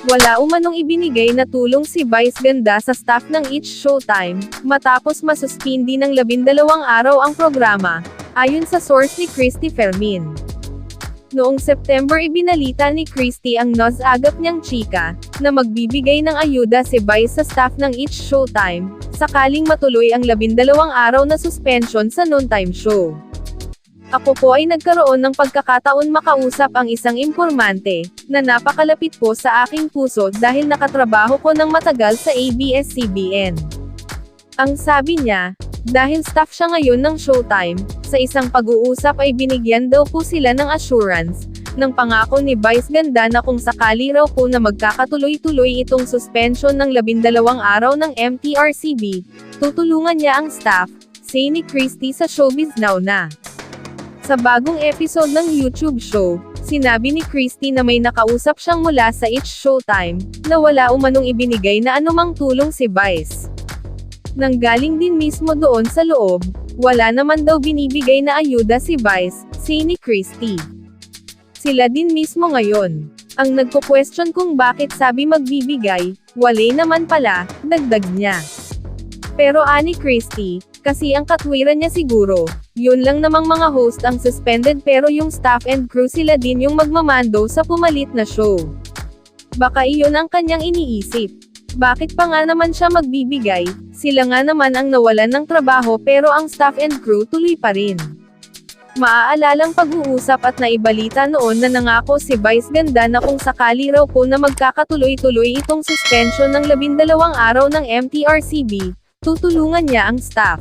Wala umanong ibinigay na tulong si Vice Ganda sa staff ng It's Showtime, matapos masuspindi ng 12 araw ang programa, ayon sa source ni Christy Fermin. Noong September ibinalita ni Christy ang agap niyang chika, na magbibigay ng ayuda si Vice sa staff ng It's Showtime, sakaling matuloy ang 12 araw na suspension sa noontime show. Ako po ay nagkaroon ng pagkakataon makausap ang isang impormante, na napakalapit po sa aking puso dahil nakatrabaho ko ng matagal sa ABS-CBN. Ang sabi niya, dahil staff siya ngayon ng Showtime, sa isang pag-uusap ay binigyan daw po sila ng assurance, ng pangako ni Vice Ganda na kung sakali raw po na magkakatuloy-tuloy itong suspension ng 12 araw ng MTRCB, tutulungan niya ang staff, say ni Christy sa Showbiz Now na. Sa bagong episode ng YouTube show, sinabi ni Christy na may nakausap siyang mula sa It's Showtime, na wala umanong ibinigay na anumang tulong si Vice. Nanggaling din mismo doon sa loob, wala naman daw binibigay na ayuda si Vice, say ni Christy. Sila din mismo ngayon ang nagko-question kung bakit sabi magbibigay, wala naman pala, dagdag niya. Pero ani Christy, kasi ang katwiran niya siguro, yun lang namang mga host ang suspended pero yung staff and crew sila din yung magmamando sa pumalit na show. Baka iyon ang kanyang iniisip. Bakit pa nga naman siya magbibigay, sila nga naman ang nawalan ng trabaho pero ang staff and crew tuloy pa rin. Maaalalang pag-uusap at naibalita noon na nangako si Vice Ganda na kung sakali raw po na magkakatuloy-tuloy itong suspension ng 12 araw ng MTRCB, tutulungan niya ang staff.